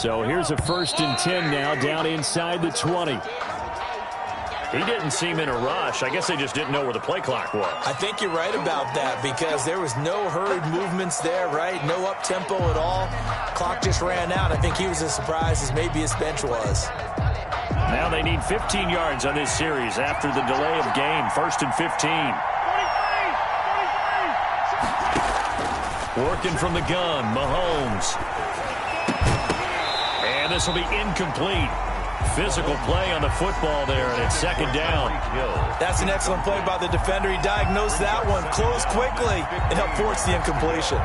So here's a 1st and 10 now down inside the 20. He didn't seem in a rush. I guess they just didn't know where the play clock was. I think you're right about that because there was no hurried movements there, right? No up-tempo at all. Clock just ran out. I think he was as surprised as maybe his bench was. Now they need 15 yards on this series after the delay of game. 1st and 15. Working from the gun, Mahomes. And this will be incomplete. Physical play on the football there, and it's 2nd down. That's an excellent play by the defender. He diagnosed that one, closed quickly, and helped force the incompletion.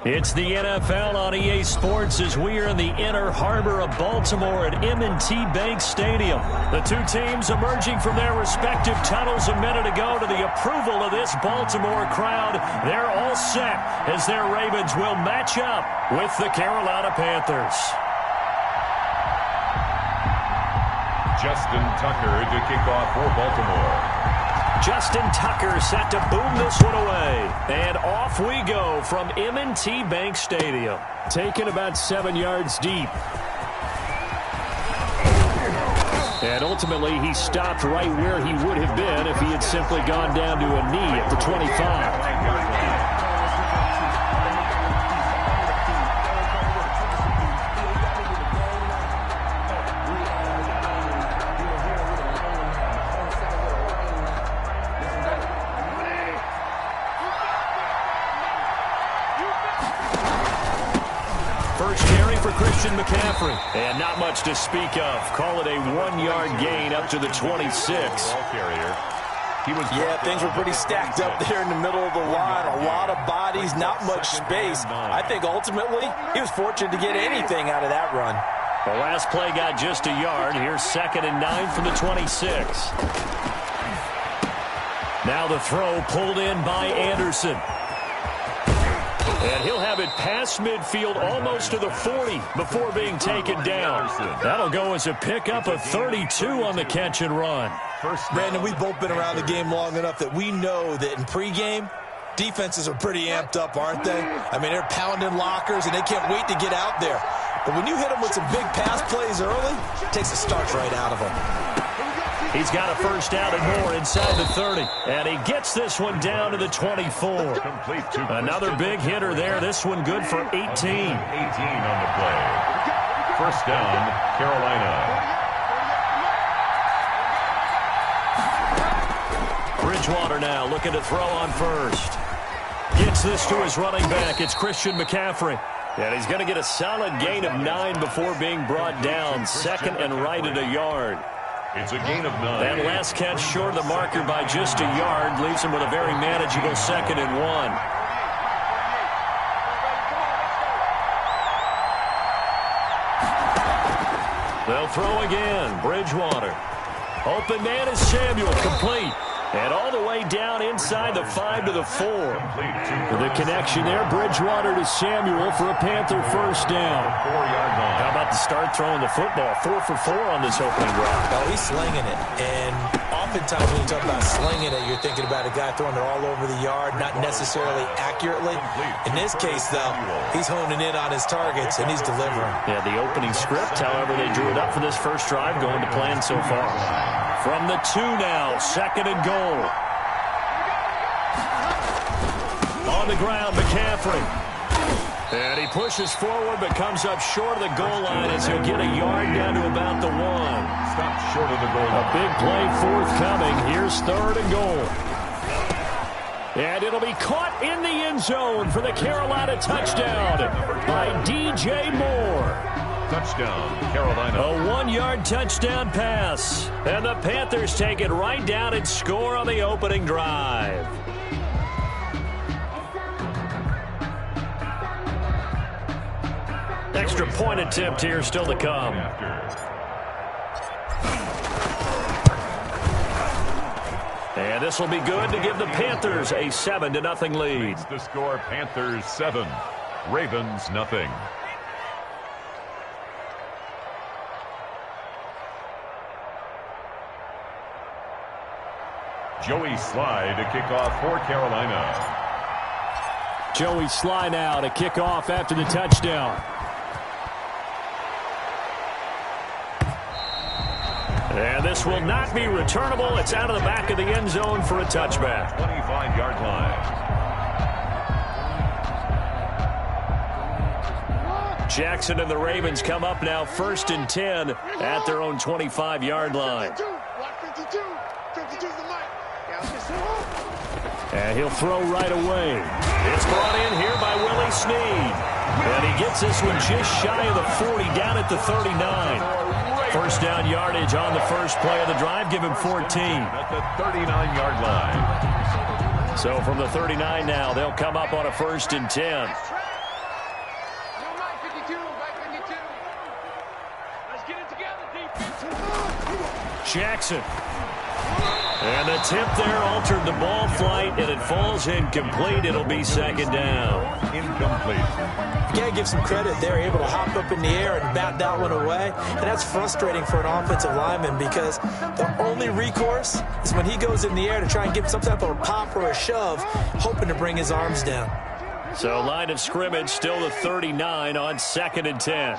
It's the NFL on EA Sports as we are in the inner harbor of Baltimore at M&T Bank Stadium. The two teams emerging from their respective tunnels a minute ago to the approval of this Baltimore crowd. They're all set as their Ravens will match up with the Carolina Panthers. Justin Tucker to kick off for Baltimore. Justin Tucker set to boom this one away. And off we go from M&T Bank Stadium. Taken about 7 yards deep. And ultimately, he stopped right where he would have been if he had simply gone down to a knee at the 25. McCaffrey. And not much to speak of. Call it a 1-yard gain up to the 26. Yeah, things were pretty stacked up there in the middle of the line. A lot of bodies, not much space. I think ultimately he was fortunate to get anything out of that run. The last play got just a yard. Here's 2nd and 9 from the 26. Now the throw pulled in by Anderson. And he'll have it past midfield almost to the 40 before being taken down. That'll go as a pickup of 32 on the catch and run. Brandon, we've both been around the game long enough that we know that in pregame, defenses are pretty amped up, aren't they? I mean, they're pounding lockers, and they can't wait to get out there. But when you hit them with some big pass plays early, it takes the starch right out of them. He's got a first down and more inside the 30. And he gets this one down to the 24. Another big hitter there. This one good for 18. 18 on the play. First down, Carolina. Bridgewater now looking to throw on first. Gets this to his running back. It's Christian McCaffrey. And he's going to get a solid gain of 9 before being brought down. 2nd and right at a yard. It's a gain of 9. That last catch short of the marker by just a yard leaves him with a very manageable 2nd and 1. They'll throw again. Bridgewater. Open man is Samuel. Complete. And all the way down inside the 5 to the 4. The connection there, Bridgewater to Samuel for a Panther first down. 4-yard line. How about the start throwing the football? 4 for 4 on this opening drive. Oh, he's slinging it. And oftentimes when you talk about slinging it, you're thinking about a guy throwing it all over the yard, not necessarily accurately. In this case, though, he's honing in on his targets, and he's delivering. Yeah, the opening script, however, they drew it up for this first drive, going to plan so far. From the 2 now, 2nd and goal. On the ground, McCaffrey. And he pushes forward but comes up short of the goal line as he'll get a yard down to about the 1. Stopped short of the goal line. A big play forthcoming. Here's 3rd and goal. And it'll be caught in the end zone for the Carolina touchdown by DJ Moore. Touchdown, Carolina. A 1-yard touchdown pass. And the Panthers take it right down and score on the opening drive. Extra point attempt here still to come. And this will be good to give the Panthers a 7-0 lead. The score, Panthers 7, Ravens nothing. Joey Sly to kick off for Carolina. Joey Sly now to kick off after the touchdown. And this will not be returnable. It's out of the back of the end zone for a touchback. 25-yard line. Jackson and the Ravens come up now 1st and 10 at their own 25-yard line. And he'll throw right away. It's brought in here by Willie Snead. And he gets this one just shy of the 40, down at the 39. First down yardage on the first play of the drive. Give him 14. At the 39-yard line. So from the 39 now, they'll come up on a 1st and 10. Jackson. And the tip there altered the ball flight, and it falls incomplete. It'll be 2nd down. Incomplete. You got to give some credit. They're able to hop up in the air and bat that one away. And that's frustrating for an offensive lineman because the only recourse is when he goes in the air to try and give some type of a pop or a shove, hoping to bring his arms down. So line of scrimmage still the 39 on 2nd and 10.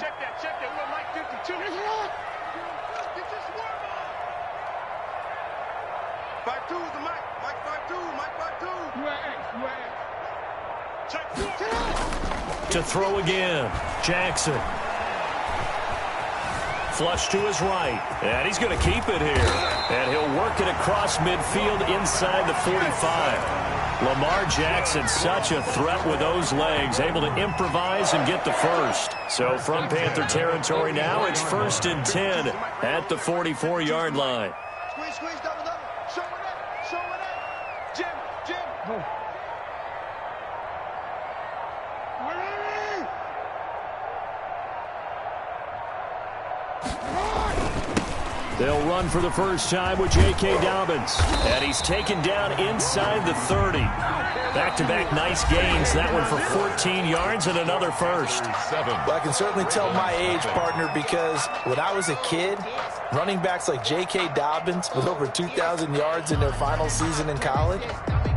To throw again, Jackson. Flush to his right, and he's going to keep it here. And he'll work it across midfield inside the 45. Lamar Jackson, such a threat with those legs, able to improvise and get the first. So from Panther territory now, it's 1st and 10 at the 44-yard line. Squeeze, double. Show it up. Jim. They'll run for the first time with J.K. Dobbins. And he's taken down inside the 30. Back-to-back nice gains. That one for 14 yards and another first. Well, I can certainly tell my age, partner, because when I was a kid, running backs like J.K. Dobbins with over 2,000 yards in their final season in college,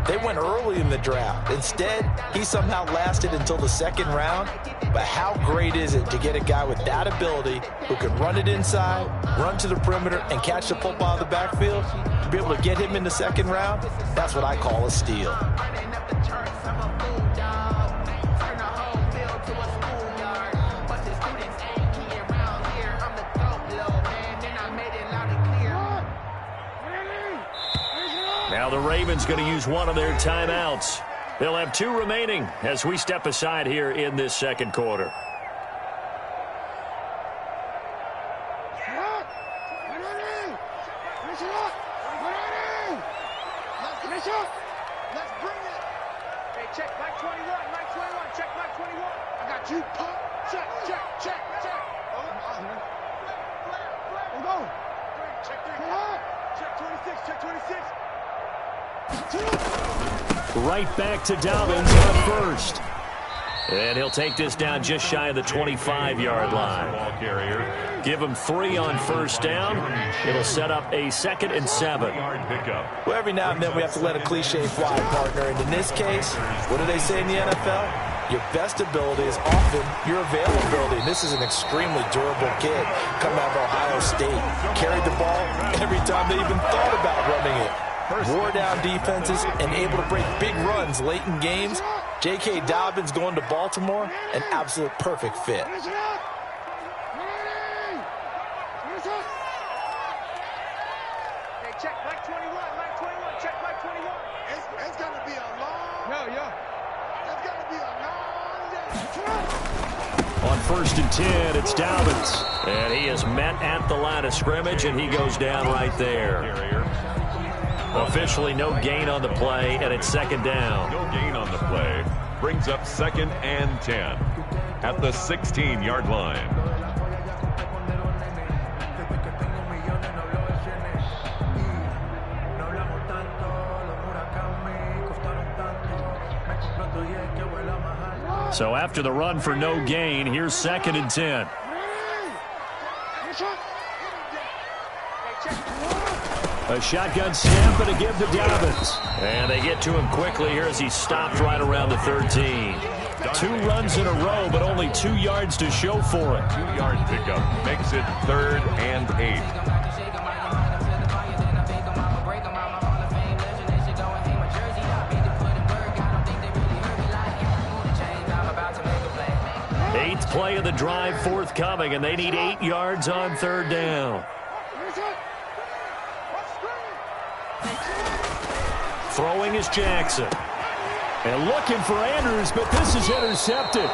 they went early in the draft. Instead, he somehow lasted until the 2nd round. But how great is it to get a guy with that ability who can run it inside, run to the perimeter, and catch the football out of the backfield? To be able to get him in the 2nd round, that's what I call a steal. Now the Ravens going to use one of their timeouts. They'll have 2 remaining as we step aside here in this 2nd quarter. Let's bring it. Hey, check Mike 21. Check Mike 21. I got you. Check. Let's go. Check 3. Check 26. Right back to Dobbins on first. And he'll take this down just shy of the 25-yard line. Ball carrier. Give him 3 on first down. It'll set up a 2nd and 7. Yard pickup. Well, every now and then we have to let a cliche fly, partner. And in this case, what do they say in the NFL? Your best ability is often your availability. And this is an extremely durable kid coming out of Ohio State. Carried the ball every time they even thought about running it. Wore down defenses and able to break big runs late in games. J.K. Dobbins going to Baltimore, an absolute perfect fit. Finish it up. Ready. Finish it. Hey, check Mike 21. Mike 21. Check Mike 21. It's going to be a long. It's going to be a long day. On 1st and 10, it's Dobbins. And he is met at the line of scrimmage, and he goes down right there. Officially no gain on the play, and it's 2nd down. No gain on the play. Brings up 2nd and 10 at the 16-yard line. So after the run for no gain, here's 2nd and 10. A shotgun snap and a give to Dobbins. And they get to him quickly here as he stopped right around the 13. 2 runs in a row, but only 2 yards to show for it. 2-yard pickup makes it 3rd and 8. Eighth play of the drive forthcoming, and they need 8 yards on 3rd down. Throwing is Jackson. And looking for Andrews, but this is intercepted.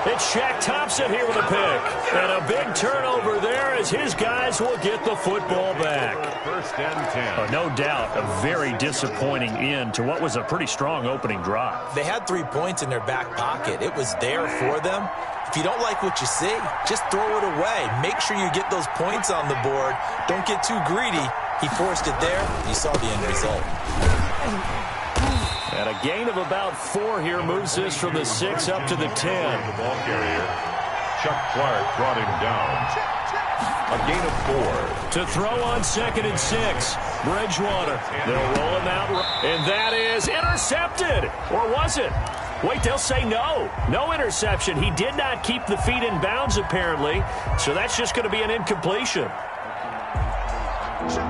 It's Shaq Thompson here with a pick. And a big turnover there as his guys will get the football back. 1st and 10. No doubt, a very disappointing end to what was a pretty strong opening drive. They had 3 points in their back pocket. It was there for them. If you don't like what you see, just throw it away. Make sure you get those points on the board. Don't get too greedy. He forced it there. You saw the end result. And a gain of about 4 here moves this from the 6 up to the 10. The ball carrier, Chuck Clark, brought him down. A gain of 4. To throw on 2nd and 6. Bridgewater. They'll roll him out. And that is intercepted. Or was it? Wait, they'll say no. No interception. He did not keep the feet in bounds, apparently. So that's just going to be an incompletion.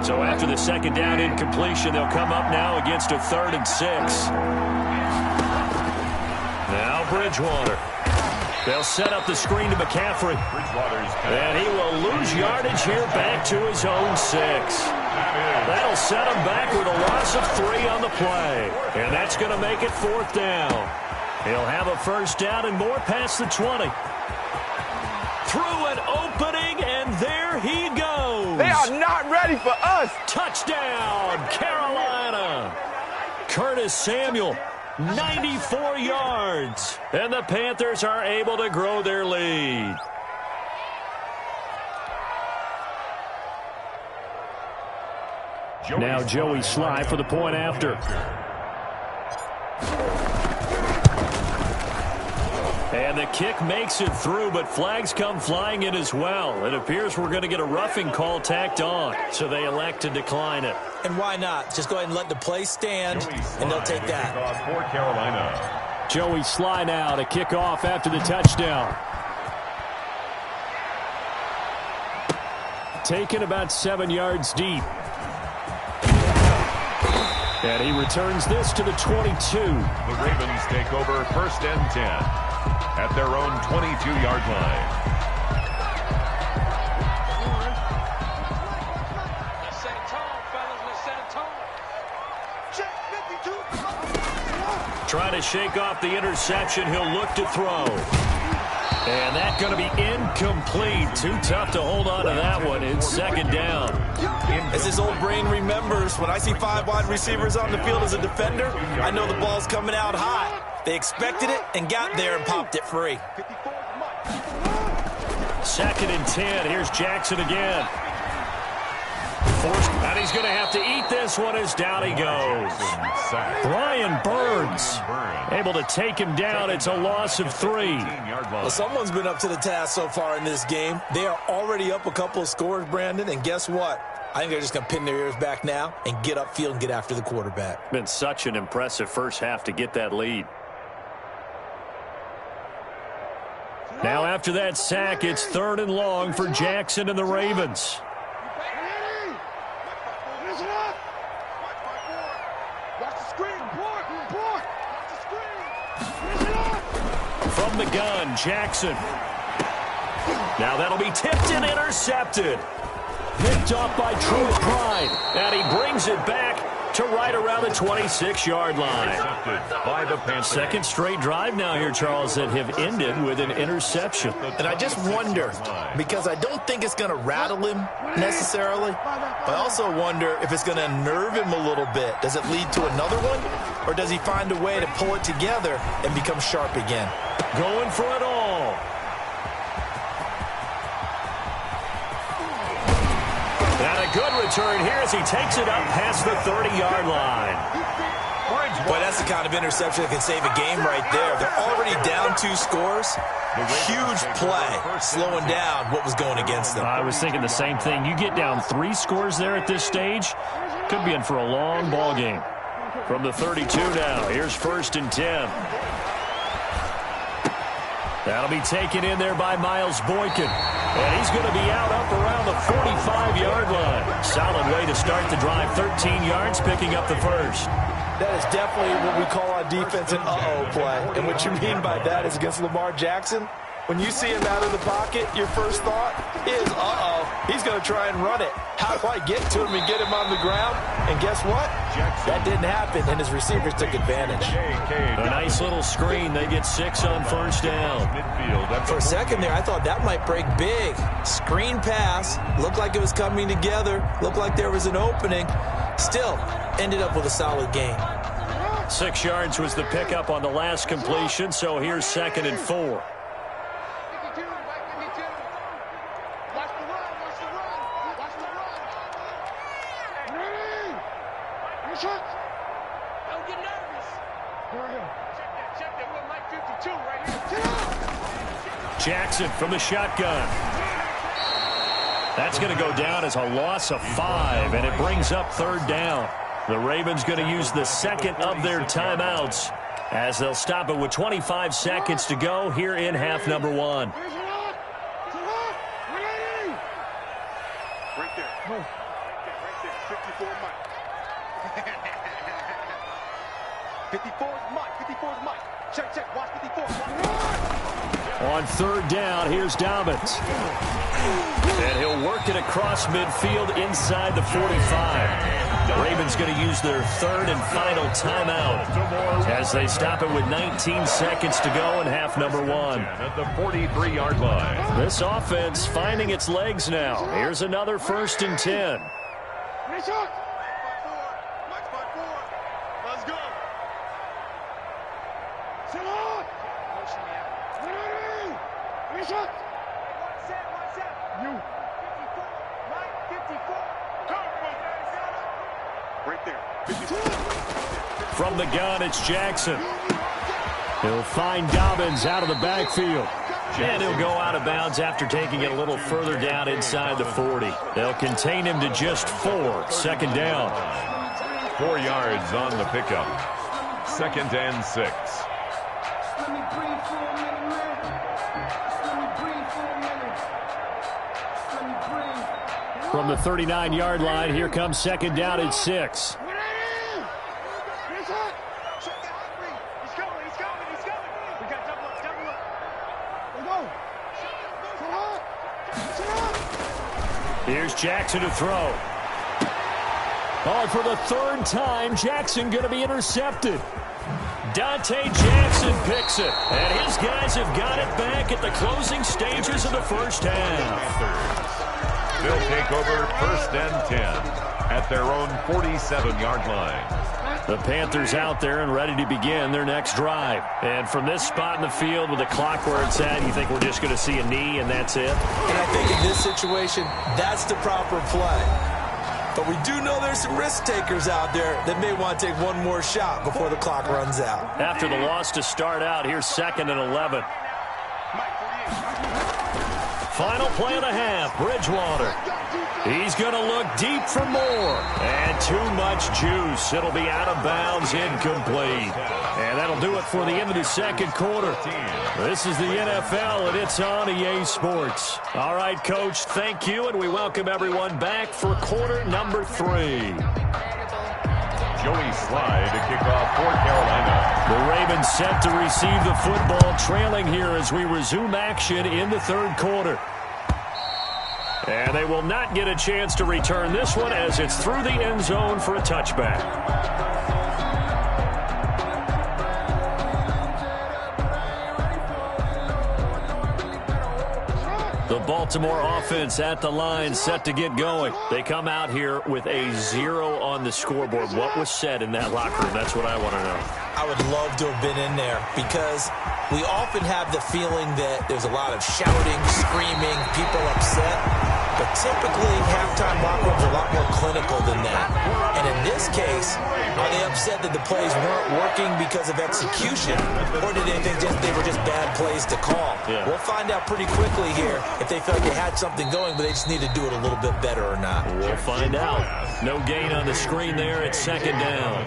So after the 2nd down incompletion, they'll come up now against a 3rd and 6. Now Bridgewater. They'll set up the screen to McCaffrey. And he will lose yardage here back to his own 6. That'll set him back with a loss of 3 on the play. And that's going to make it 4th down. He'll have a 1st down and more past the 20. Through an opening, and there he goes. They are not ready for us. Touchdown, Carolina. Curtis Samuel, 94 yards. And the Panthers are able to grow their lead. Now Joey Sly for the point after. And the kick makes it through, but flags come flying in as well. It appears we're going to get a roughing call tacked on, so they elect to decline it. And why not? Just go ahead and let the play stand, and they'll take that. For Carolina. Joey Sly now to kick off after the touchdown. Taken about 7 yards deep. And he returns this to the 22. The Ravens take over 1st and 10 at their own 22-yard line. Let's set a tone, fellas. Let's set a tone. Check 52. Trying to shake off the interception. He'll look to throw. And that's going to be incomplete. Too tough to hold on to that one. It's 2nd down. As his old brain remembers, when I see 5 wide receivers on the field as a defender, I know the ball's coming out hot. They expected it and got there and popped it free. 2nd and 10. Here's Jackson again. Forced, and he's going to have to eat this one as down he goes. Brian Burns able to take him down. It's a loss of 3. Well, someone's been up to the task so far in this game. They are already up a couple of scores, Brandon, and guess what? I think they're just going to pin their ears back now and get upfield and get after the quarterback. Been such an impressive first half to get that lead. Now after that sack, it's 3rd and long for Jackson and the Ravens. From the gun, Jackson. Now that'll be tipped and intercepted. Picked off by True Pride. And he brings it back to right around the 26-yard line. By the second straight drive now here, Charles, that have ended with an interception. And I just wonder, because I don't think it's going to rattle him necessarily, but I also wonder if it's going to unnerve him a little bit. Does it lead to another one, or does he find a way to pull it together and become sharp again? Going for it all. And a good return here as he takes it up past the 30-yard line. Boy, that's the kind of interception that can save a game right there. They're already down 2 scores. Huge play, slowing down what was going against them. I was thinking the same thing. You get down 3 scores there at this stage, could be in for a long ball game. From the 32 now, here's 1st and 10. That'll be taken in there by Miles Boykin. And he's going to be out up around the 45-yard line. Solid way to start the drive. 13 yards, picking up the first. That is definitely what we call on defense an uh-oh play. And what you mean by that is against Lamar Jackson, when you see him out of the pocket, your first thought is, uh-oh, he's going to try and run it. How do I get to him and get him on the ground? And guess what? That didn't happen, and his receivers took advantage. A nice little screen. They get 6 on first down. For a second there, I thought that might break big. Screen pass. Looked like it was coming together. Looked like there was an opening. Still, ended up with a solid gain. 6 yards was the pickup on the last completion, so here's 2nd and 4. Don't get nervous. Check that. We're Mike 52 right here. Jackson from the shotgun. That's going to go down as a loss of 5, and it brings up 3rd down. The Ravens going to use the second of their timeouts as they'll stop it with 25 seconds to go here in half number 1. Right there. Right there. 54 Mike. 54's Mike. 54's Mike. Check. Watch 54. On 3rd down, here's Dobbins. And he'll work it across midfield inside the 45. The Ravens going to use their 3rd and final timeout as they stop it with 19 seconds to go in half number 1. At the 43-yard line. This offense finding its legs now. Here's another 1st and 10. Mike's by 4. Let's go. Sit on. Motion me out. Ready. One set. You. 54. Mike, 54. Right there. 54. From the gun, it's Jackson. He'll find Dobbins out of the backfield. And he'll go out of bounds after taking it a little further down inside the 40. They'll contain him to just 4. 2nd down. 4 yards on the pickup. 2nd and 6. From the 39-yard line, here comes 2nd down and 6. Here's Jackson to throw. Oh, for the 3rd time, Jackson going to be intercepted. Dante Jackson picks it, and his guys have got it back at the closing stages of the first half. They'll take over 1st and 10 at their own 47-yard line. The Panthers out there and ready to begin their next drive. And from this spot in the field with the clock where it's at, you think we're just going to see a knee and that's it? And I think in this situation, that's the proper play. But we do know there's some risk takers out there that may want to take one more shot before the clock runs out. After the loss to start out, here's 2nd and 11. Final play of the half, Bridgewater. He's going to look deep for more. And too much juice. It'll be out of bounds, incomplete. And that'll do it for the end of the 2nd quarter. This is the NFL, and it's on EA Sports. All right, Coach, thank you, and we welcome everyone back for quarter number 3. Joey Slye to kick off for Carolina. The Ravens set to receive the football, trailing here as we resume action in the third quarter. And they will not get a chance to return this one as it's through the end zone for a touchback. The Baltimore offense at the line, set to get going. They come out here with a 0 on the scoreboard. What was said in that locker room? That's what I want to know. I would love to have been in there because we often have the feeling that there's a lot of shouting, screaming, people upset. But typically, halftime locker rooms are a lot more clinical than that. And in this case, are they upset that the plays weren't working because of execution? Or did they think they were just bad plays to call? Yeah. We'll find out pretty quickly here if they felt they had something going, but they just need to do it a little bit better or not. We'll find out. No gain on the screen there. It's second down.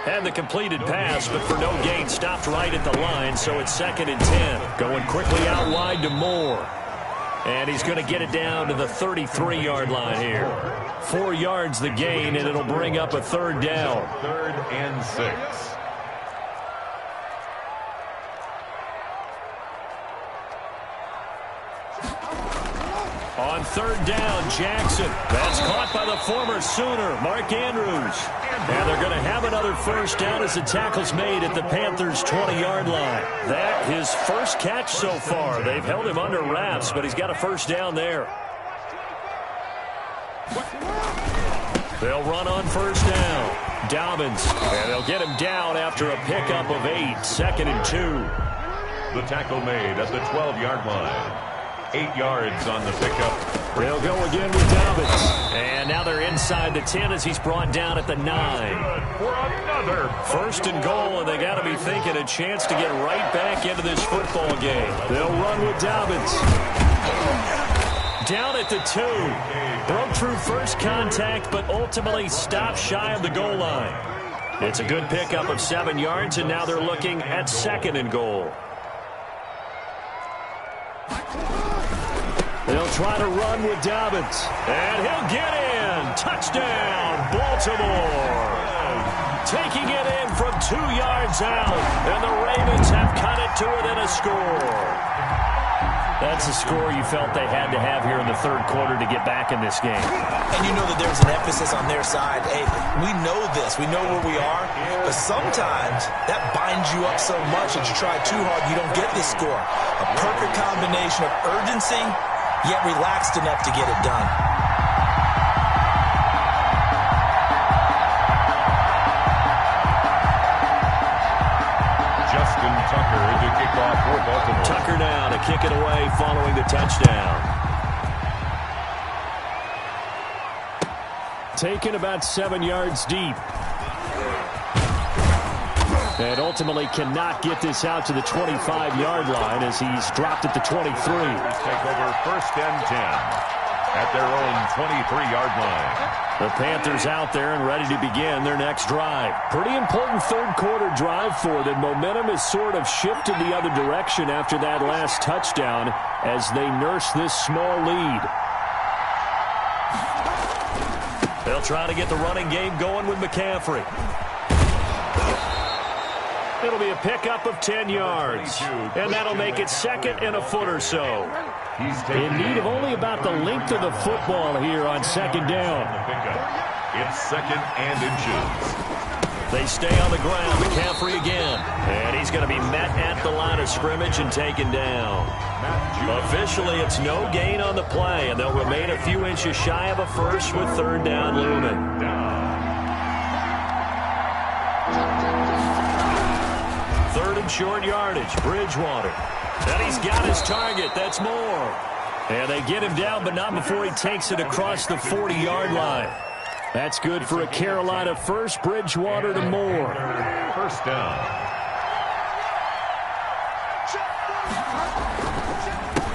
And the completed pass, but for no gain, stopped right at the line, so it's 2nd and 10. Going quickly out wide to Moore. And he's going to get it down to the 33-yard line here. 4 yards the gain, and it'll bring up a third down. 3rd and 6. On 3rd down, Jackson. That's caught by the former Sooner, Mark Andrews. And they're going to have another first down as the tackle's made at the Panthers' 20-yard line. That his first catch so far. They've held him under wraps, but he's got a first down there. They'll run on first down. Dobbins, and they'll get him down after a pickup of 8, 2nd and 2. The tackle made at the 12-yard line. 8 yards on the pickup. They'll go again with Dobbins. And now they're inside the 10 as he's brought down at the 9. For another 1st and goal, and they got to be thinking a chance to get right back into this football game. They'll run with Dobbins. Down at the 2. Broke through first contact, but ultimately stopped shy of the goal line. It's a good pickup of 7 yards, and now they're looking at 2nd and goal. They'll try to run with Dobbins. And he'll get in. Touchdown, Baltimore. Taking it in from 2 yards out. And the Ravens have cut it to within a score. That's a score you felt they had to have here in the third quarter to get back in this game. And you know that there's an emphasis on their side. Hey, we know this. We know where we are. But sometimes that binds you up so much that you try too hard, you don't get this score. A perfect combination of urgency, yet relaxed enough to get it done. Justin Tucker to kick off for Baltimore. Tucker now to kick it away following the touchdown. Taken about 7 yards deep. And ultimately cannot get this out to the 25-yard line as he's dropped at the 23. Take over 1st and 10 at their own 23-yard line. The Panthers out there and ready to begin their next drive. Pretty important third quarter drive for them. Momentum has sort of shifted the other direction after that last touchdown as they nurse this small lead. They'll try to get the running game going with McCaffrey. It'll be a pickup of 10 yards. And that'll make it 2nd and a foot or so. In need of only about the length of the football here on 2nd down. It's 2nd and inches. They stay on the ground. McCaffrey again. And he's going to be met at the line of scrimmage and taken down. Officially, it's no gain on the play, and they'll remain a few inches shy of a first with 3rd down looming. 3rd and short yardage. Bridgewater. And he's got his target. That's Moore. And they get him down, but not before he takes it across the 40-yard line. That's good for a Carolina first. Bridgewater to Moore. 1st down.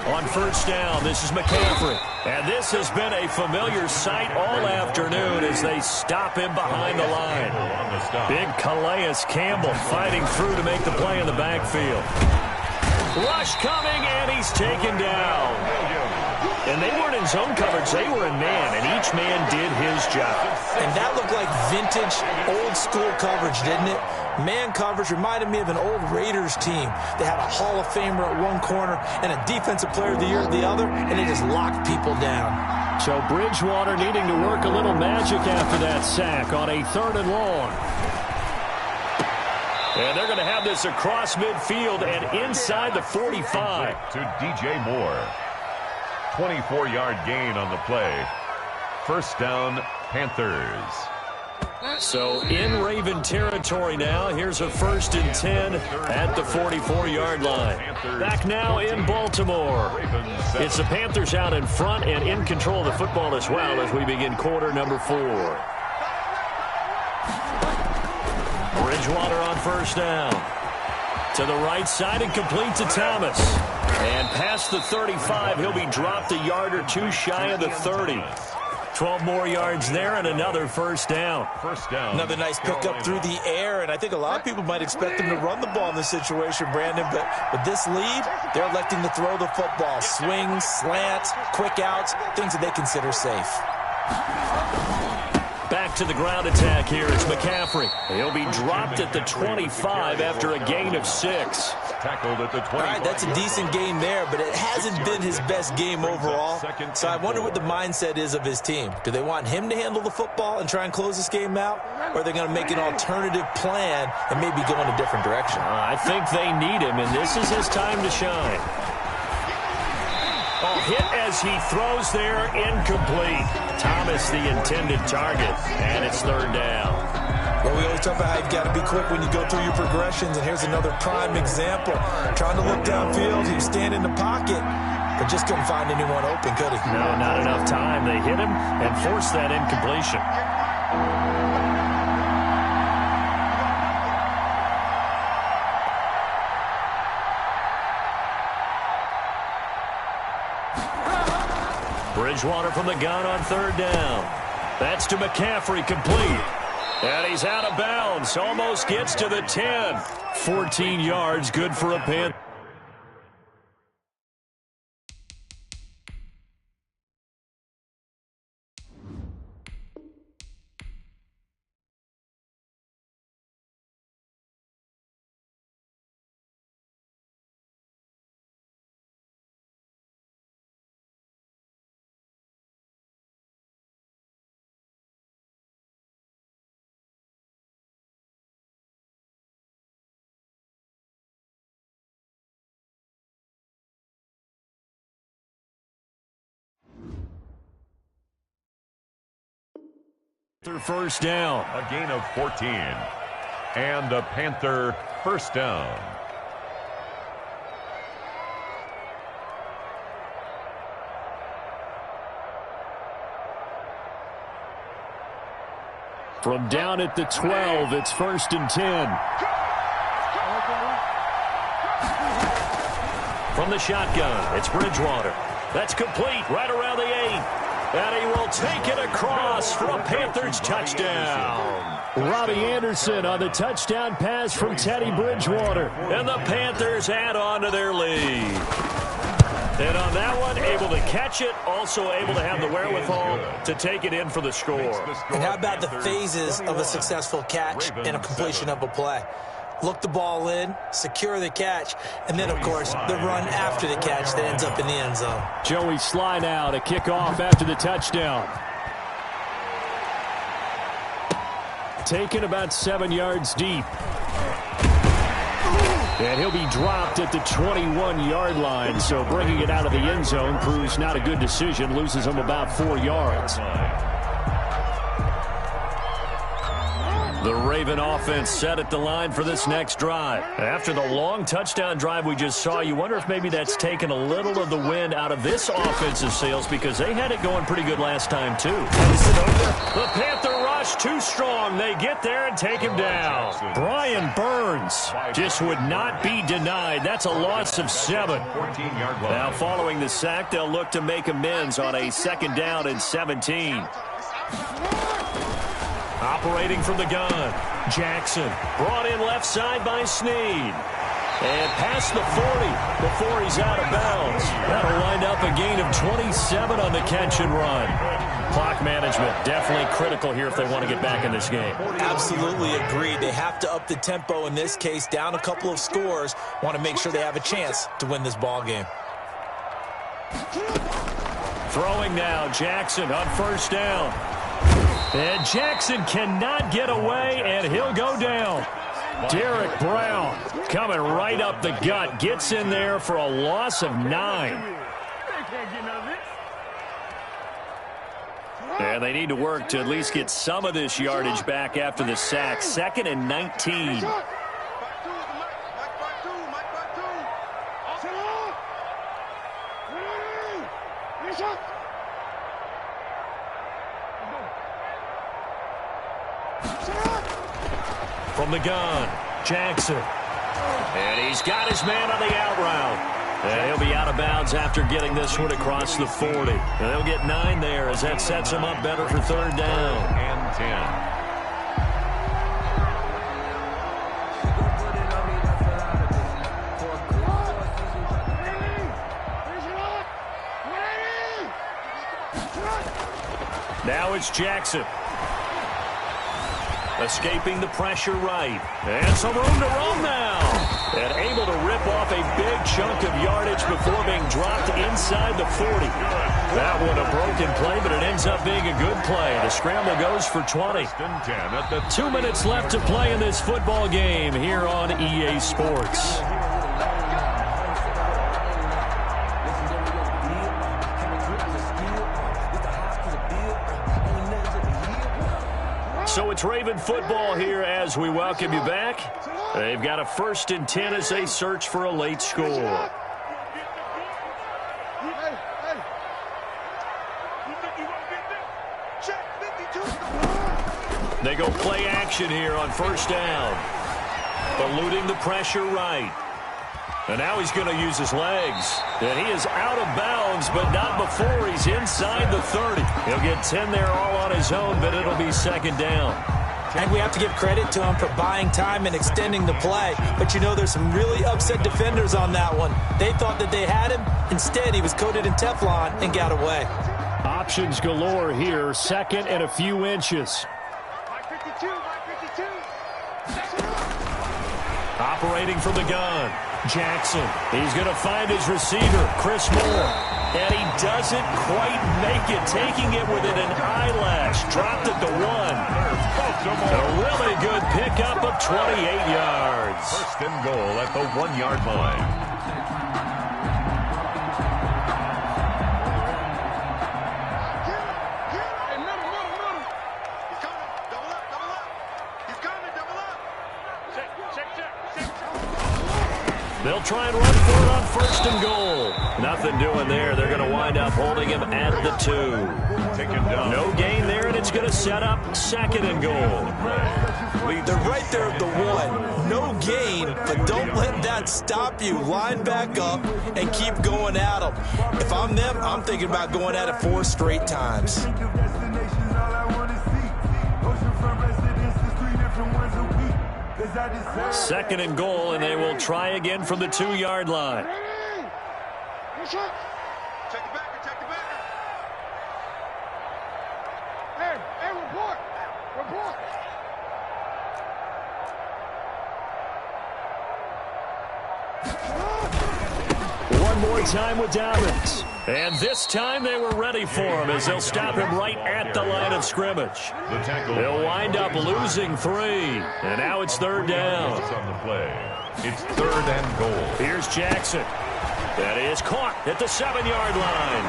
On 1st down, this is McCaffrey. And this has been a familiar sight all afternoon as they stop him behind the line. Big Calais Campbell fighting through to make the play in the backfield. Rush coming, and he's taken down. And they weren't in zone coverage. They were in man, and each man did his job. And that looked like vintage, old-school coverage, didn't it? Man coverage reminded me of an old Raiders team. They had a Hall of Famer at one corner and a Defensive Player of the Year at the other, and they just locked people down. So Bridgewater needing to work a little magic after that sack on a 3rd and long. And they're going to have this across midfield and inside the 45. To DJ Moore. 24-yard gain on the play. First down, Panthers. So in Raven territory now. Here's a 1st and 10 at the 44-yard line. Back now in Baltimore. It's the Panthers out in front and in control of the football as well as we begin quarter number 4. Bridgewater on 1st down. To the right side and complete to Thomas. And past the 35, he'll be dropped a yard or two shy of the 30. 12 more yards there and another 1st down. Another nice pickup through the air, and I think a lot of people might expect him to run the ball in this situation, Brandon, but with this lead, they're electing to throw the football. Swings, slants, quick outs, things that they consider safe. Back to the ground attack here. It's McCaffrey. He'll be dropped at the 25 after a gain of 6. Tackled at the 25. All right, that's a decent gain there, but it hasn't been his best game overall. So I wonder what the mindset is of his team. Do they want him to handle the football and try and close this game out? Or are they going to make an alternative plan and maybe go in a different direction? I think they need him, and this is his time to shine. Oh, hit as he throws there, incomplete. Thomas the intended target, and it's 3rd down. Well, we always talk about how you've got to be quick when you go through your progressions, and here's another prime example. Trying to look downfield, he was standing in the pocket, but just couldn't find anyone open, could he? No, not enough time. They hit him and forced that incompletion. Bridgewater from the gun on 3rd down. That's to McCaffrey, complete. And he's out of bounds. Almost gets to the 10. 14 yards, good for a pin. Their 1st down. A gain of 14. And a Panther 1st down. From down at the 12, it's 1st and 10. From the shotgun, it's Bridgewater. That's complete right around the 8. And he will take it across for a Panthers touchdown. Robbie Anderson on the touchdown pass from Teddy Bridgewater. And the Panthers add on to their lead. And on that one, able to catch it, also able to have the wherewithal to take it in for the score. And how about the phases of a successful catch and a completion of a play? Look the ball in, secure the catch, and then, of course, the run after the catch that ends up in the end zone. Joey Sly now to kick off after the touchdown. Taken about 7 yards deep. And he'll be dropped at the 21-yard line, so bringing it out of the end zone proves not a good decision, loses him about 4 yards. The Raven offense set at the line for this next drive. After the long touchdown drive we just saw, you wonder if maybe that's taken a little of the wind out of this offensive sails because they had it going pretty good last time, too. The Panther rush too strong. They get there and take him down. Brian Burns just would not be denied. That's a loss of 7. Now, following the sack, they'll look to make amends on a 2nd down and 17. Operating from the gun, Jackson brought in left side by Snead. And past the 40 before he's goes out of bounds. That'll wind up a gain of 27 on the catch and run. Clock management definitely critical here if they want to get back in this game. Absolutely agreed. They have to up the tempo in this case, down a couple of scores. Want to make sure they have a chance to win this ball game. Throwing now, Jackson on first down. And Jackson cannot get away, and he'll go down. Derek Brown coming right up the gut. Gets in there for a loss of 9. And they need to work to at least get some of this yardage back after the sack. 2nd and 19. From the gun, Jackson. And he's got his man on the out route. And he'll be out of bounds after getting this one across the 40. And they'll get 9 there as that sets him up better for 3rd down. And 10. Now it's Jackson. Escaping the pressure right. And some room to roam now. And able to rip off a big chunk of yardage before being dropped inside the 40. That one a broken play, but it ends up being a good play. The scramble goes for 20. 2 minutes left to play in this football game here on EA Sports. So it's Raven football here as we welcome you back. They've got a 1st and 10 as they search for a late score. They go play action here on 1st down. Eluding the pressure right. And now he's going to use his legs. And he is out of bounds, but not before he's inside the 30. He'll get 10 there all on his own, but it'll be 2nd down. I think we have to give credit to him for buying time and extending the play. But you know there's some really upset defenders on that one. They thought that they had him. Instead, he was coated in Teflon and got away. Options galore here. 2nd and a few inches. Operating from the gun. Jackson. He's going to find his receiver, Chris Moore. And he doesn't quite make it, taking it within an eyelash. Dropped at the 1. A really good pickup of 28 yards. 1st and goal at the 1-yard line. They'll try and run for it on 1st and goal. Nothing doing there. They're going to wind up holding him at the 2. No gain there, and it's going to set up 2nd and goal. They're right there at the 1. No gain, but don't let that stop you. Line back up and keep going at them. If I'm them, I'm thinking about going at it 4 straight times. 2nd and goal, and they will try again from the 2-yard line. Check the backer, check the backer. Hey, report. Report. One more time with Dobbins. And this time they were ready for him as they'll stop him right at the line of scrimmage. They'll wind up losing 3. And now it's 3rd down. On the play. It's 3rd and goal. Here's Jackson. That is caught at the 7-yard line.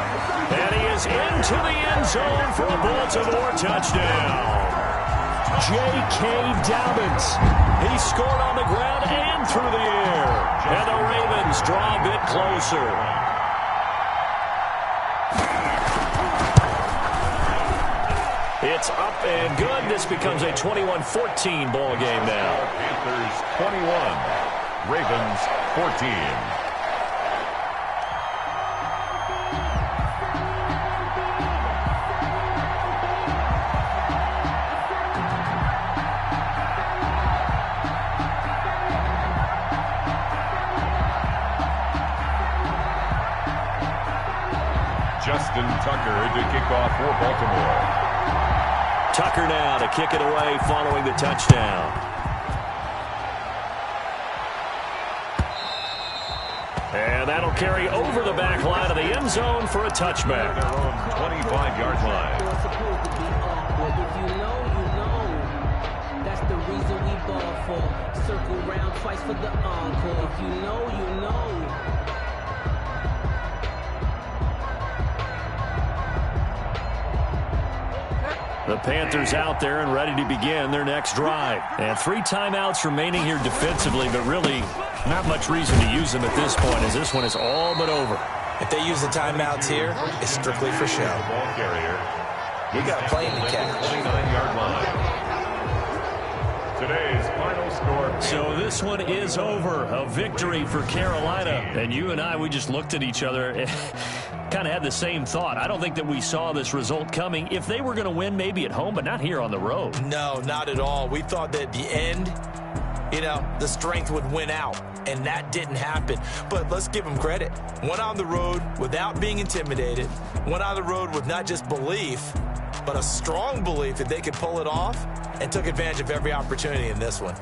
And he is into the end zone for a Baltimore touchdown. J.K. Dobbins. He scored on the ground and through the air. And the Ravens draw a bit closer. It's up and good. This becomes a 21-14 ball game now. Panthers 21, Ravens 14. Justin Tucker to kick off for Baltimore. Tucker now to kick it away following the touchdown. And that'll carry over the back line of the end zone for a touchback. Their own 25-yard line. If you know, you know. That's the reason we ball for. Circle round twice for the encore. If you know, you know. The Panthers out there and ready to begin their next drive. And 3 timeouts remaining here defensively, but really not much reason to use them at this point as this one is all but over. If they use the timeouts here, it's strictly for show. Ball carrier. We got a plane to catch. 29-yard line. Today's final score. So this one is over. A victory for Carolina. And you and I, we just looked at each other and kind of had the same thought. I don't think that we saw this result coming. If they were going to win, maybe at home, but not here on the road. No, not at all. We thought that at the end, the strength would win out. And that didn't happen. But let's give them credit. Went on the road without being intimidated. Went on the road with not just belief, but a strong belief that they could pull it off, and took advantage of every opportunity in this one.